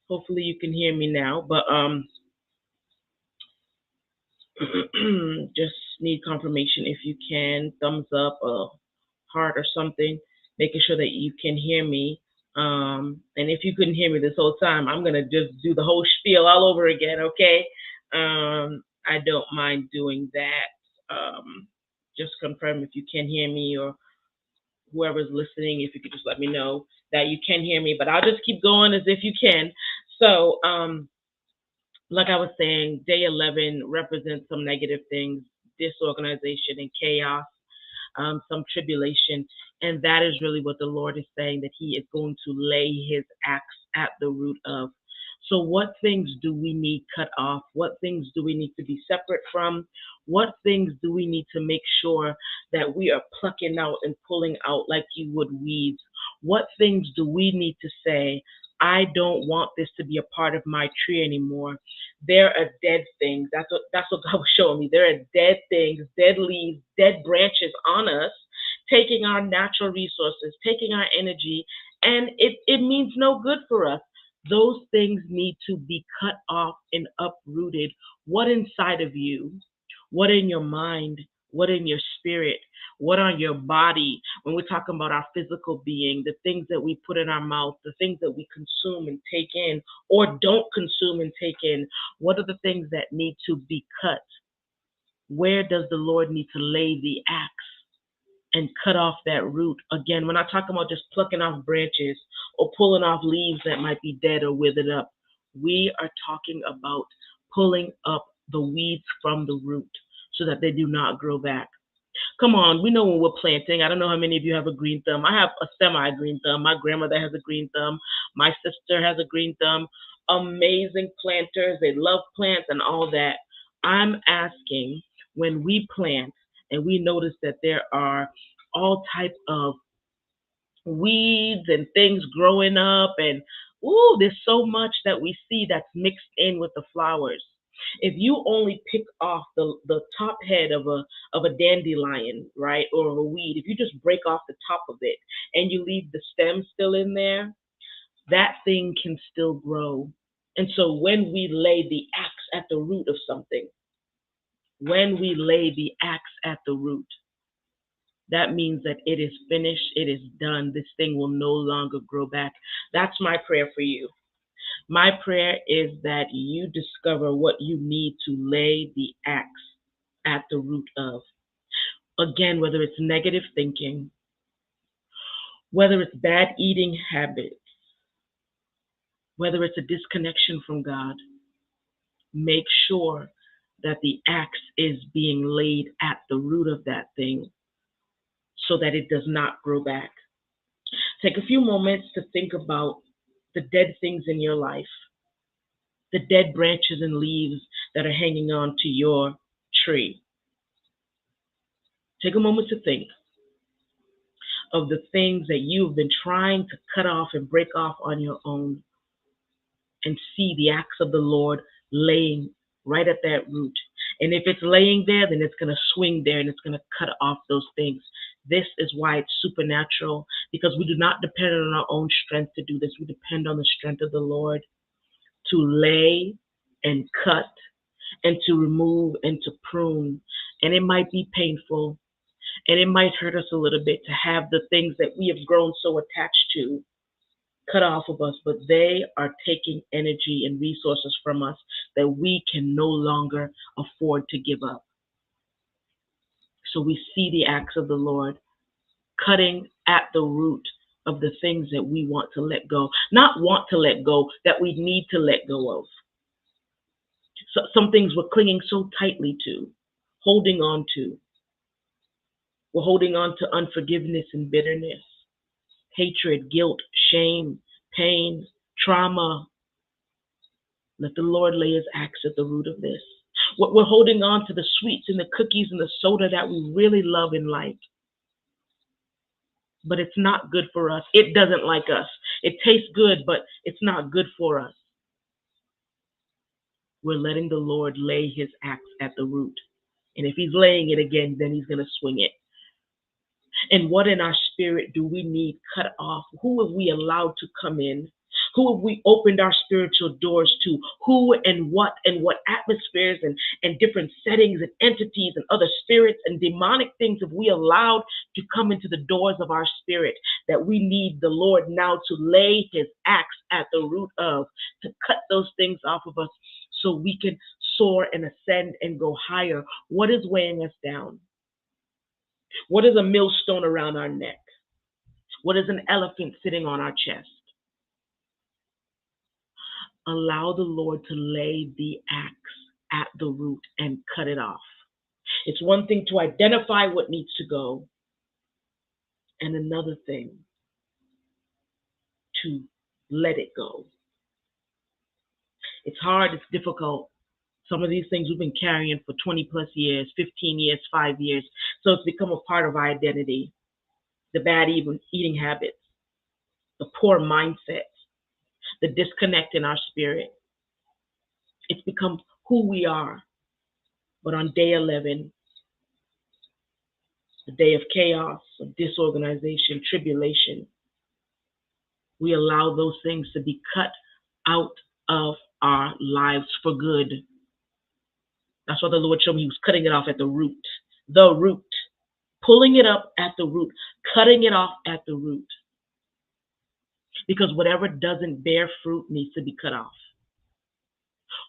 Hopefully you can hear me now, but just need confirmation if you can, thumbs up, a heart or something, making sure that you can hear me. And if you couldn't hear me this whole time, I'm gonna just do the whole spiel all over again, okay? I don't mind doing that. Just confirm if you can hear me, or whoever's listening, if you could just let me know that you can hear me. But I'll just keep going as if you can. So, like I was saying, day 11 represents some negative things, disorganization and chaos, some tribulation. And that is really what the Lord is saying, that He is going to lay His axe at the root of. So, what things do we need cut off? What things do we need to be separate from? What things do we need to make sure that we are plucking out and pulling out like you would weeds? What things do we need to say, I don't want this to be a part of my tree anymore? There are dead things. That's what God was showing me. There are dead things, dead leaves, dead branches on us, taking our natural resources, taking our energy, and it means no good for us. Those things need to be cut off and uprooted. What inside of you? What in your mind? What in your spirit? What on your body? When we're talking about our physical being, the things that we put in our mouth, the things that we consume and take in, or don't consume and take in, what are the things that need to be cut? Where does the Lord need to lay the axe and cut off that root? Again, we're not talking about just plucking off branches or pulling off leaves that might be dead or withered up. We are talking about pulling up the weeds from the root so that they do not grow back. Come on, we know when we're planting. I don't know how many of you have a green thumb. I have a semi green thumb. My grandmother has a green thumb. My sister has a green thumb. Amazing planters. They love plants and all that. I'm asking, when we plant and we notice that there are all type of weeds and things growing up, and ooh, there's so much that we see that's mixed in with the flowers. If you only pick off the top head of a dandelion, right, or of a weed, if you just break off the top of it and you leave the stem still in there, that thing can still grow. And so when we lay the axe at the root of something, when we lay the axe at the root, that means that it is finished, it is done. This thing will no longer grow back. That's my prayer for you. My prayer is that you discover what you need to lay the axe at the root of. Again, whether it's negative thinking, whether it's bad eating habits, whether it's a disconnection from God, make sure that the axe is being laid at the root of that thing so that it does not grow back. Take a few moments to think about the dead things in your life, the dead branches and leaves that are hanging on to your tree. Take a moment to think of the things that you've been trying to cut off and break off on your own, and see the axe of the Lord laying right at that root. And if it's laying there, then it's going to swing there and it's going to cut off those things. This is why it's supernatural, because we do not depend on our own strength to do this. We depend on the strength of the Lord to lay and cut and to remove and to prune. And it might be painful and it might hurt us a little bit to have the things that we have grown so attached to cut off of us, but they are taking energy and resources from us that we can no longer afford to give up. So we see the acts of the Lord cutting at the root of the things that we want to let go. Not want to let go, that we need to let go of. So some things we're clinging so tightly to, holding on to. We're holding on to unforgiveness and bitterness, hatred, guilt, shame, pain, trauma. Let the Lord lay His axe at the root of this. We're holding on to the sweets and the cookies and the soda that we really love and like, but it's not good for us. It doesn't like us. It tastes good, but it's not good for us. We're letting the Lord lay His axe at the root. And if He's laying it again, then He's going to swing it. And what in our spirit do we need cut off? Who have we allowed to come in? Who have we opened our spiritual doors to? Who and what atmospheres and different settings and entities and other spirits and demonic things have we allowed to come into the doors of our spirit that we need the Lord now to lay his axe at the root of, to cut those things off of us so we can soar and ascend and go higher? What is weighing us down? What is a millstone around our neck? What is an elephant sitting on our chest? Allow the Lord to lay the axe at the root and cut it off. It's one thing to identify what needs to go, and another thing to let it go. It's hard, it's difficult. Some of these things we've been carrying for 20 plus years, 15 years, 5 years. So it's become a part of our identity. The bad eating habits, the poor mindset, the disconnect in our spirit. It's become who we are. But on day 11, the day of chaos, of disorganization, tribulation, we allow those things to be cut out of our lives for good. That's why the Lord showed me he was cutting it off at the root. The root. Pulling it up at the root. Cutting it off at the root. Because whatever doesn't bear fruit needs to be cut off.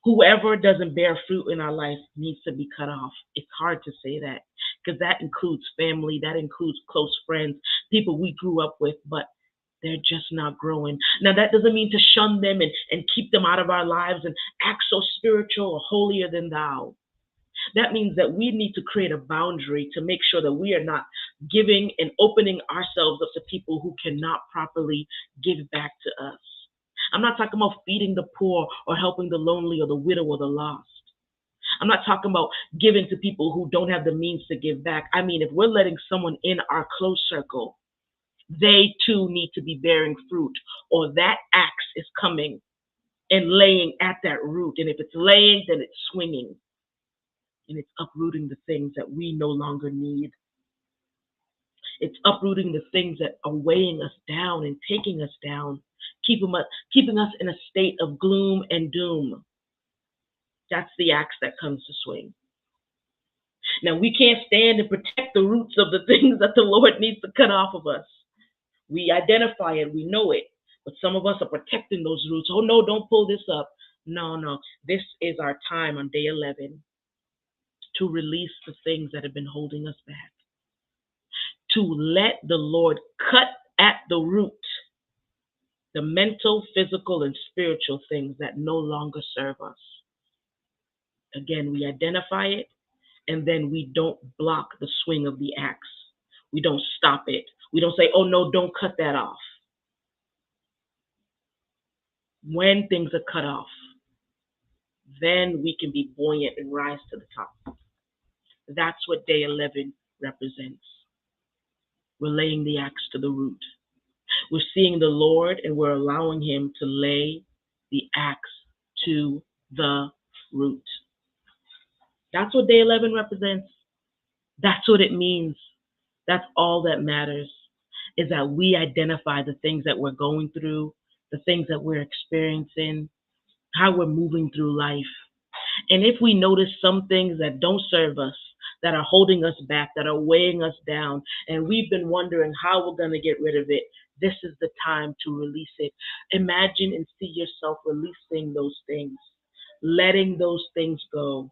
Whoever doesn't bear fruit in our life needs to be cut off. It's hard to say that because that includes family, that includes close friends, people we grew up with, but they're just not growing. Now, that doesn't mean to shun them and keep them out of our lives and act so spiritual or holier than thou. That means that we need to create a boundary to make sure that we are not giving and opening ourselves up to people who cannot properly give back to us. I'm not talking about feeding the poor or helping the lonely or the widow or the lost. I'm not talking about giving to people who don't have the means to give back. I mean, if we're letting someone in our close circle, they too need to be bearing fruit, or that axe is coming and laying at that root. And if it's laying, then it's swinging and it's uprooting the things that we no longer need. It's uprooting the things that are weighing us down and taking us down, keeping us in a state of gloom and doom. That's the axe that comes to swing. Now, we can't stand and protect the roots of the things that the Lord needs to cut off of us. We identify it, we know it, but some of us are protecting those roots. Oh, no, don't pull this up. No. This is our time on day 11 to release the things that have been holding us back, to let the Lord cut at the root the mental, physical, and spiritual things that no longer serve us. Again, we identify it, and then we don't block the swing of the axe. We don't stop it. We don't say, oh, no, don't cut that off. When things are cut off, then we can be buoyant and rise to the top. That's what day 11 represents. We're laying the axe to the root. We're seeing the Lord and we're allowing him to lay the axe to the root. That's what day 11 represents. That's what it means. That's all that matters, is that we identify the things that we're going through, the things that we're experiencing, how we're moving through life. And if we notice some things that don't serve us, that are holding us back, that are weighing us down, and we've been wondering how we're going to get rid of it, this is the time to release it. Imagine and see yourself releasing those things, letting those things go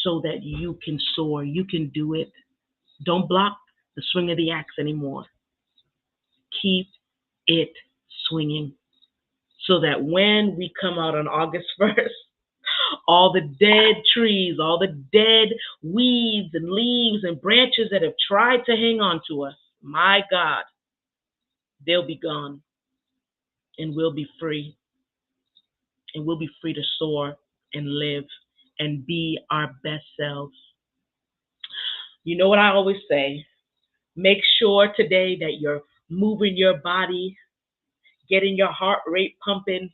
so that you can soar. You can do it. Don't block the swing of the axe anymore. Keep it swinging so that when we come out on August 1st, all the dead trees, all the dead weeds and leaves and branches that have tried to hang on to us, my God, they'll be gone and we'll be free. And we'll be free to soar and live and be our best selves. You know what I always say? Make sure today that you're moving your body, getting your heart rate pumping,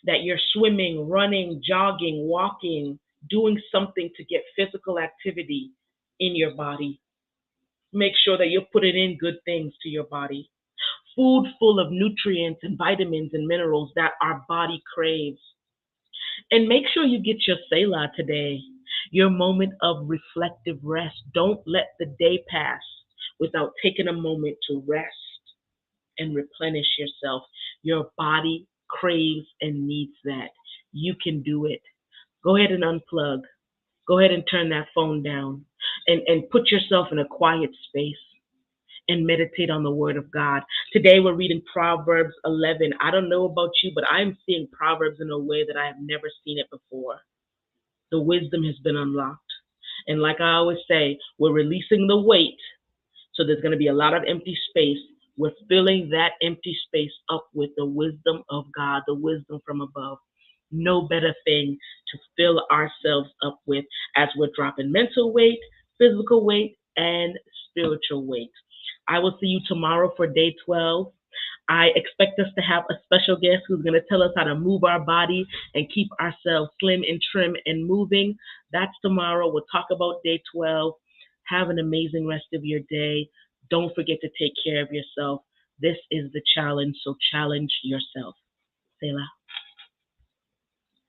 that you're swimming, running, jogging, walking, doing something to get physical activity in your body. Make sure that you're putting in good things to your body. food full of nutrients and vitamins and minerals that our body craves. And make sure you get your Selah today, your moment of reflective rest. Don't let the day pass without taking a moment to rest and replenish yourself. Your body craves and needs that. You can do it. Go ahead and unplug. Go ahead and turn that phone down and put yourself in a quiet space and meditate on the word of God. Today we're reading Proverbs 11. I don't know about you, but I'm seeing Proverbs in a way that I have never seen it before. The wisdom has been unlocked. And like I always say, we're releasing the weight. So there's going to be a lot of empty space. We're filling that empty space up with the wisdom of God, the wisdom from above. No better thing to fill ourselves up with as we're dropping mental weight, physical weight, and spiritual weight. I will see you tomorrow for day 12. I expect us to have a special guest who's going to tell us how to move our body and keep ourselves slim and trim and moving. That's tomorrow. We'll talk about day 12. Have an amazing rest of your day. Don't forget to take care of yourself. This is the challenge, so challenge yourself. Selah.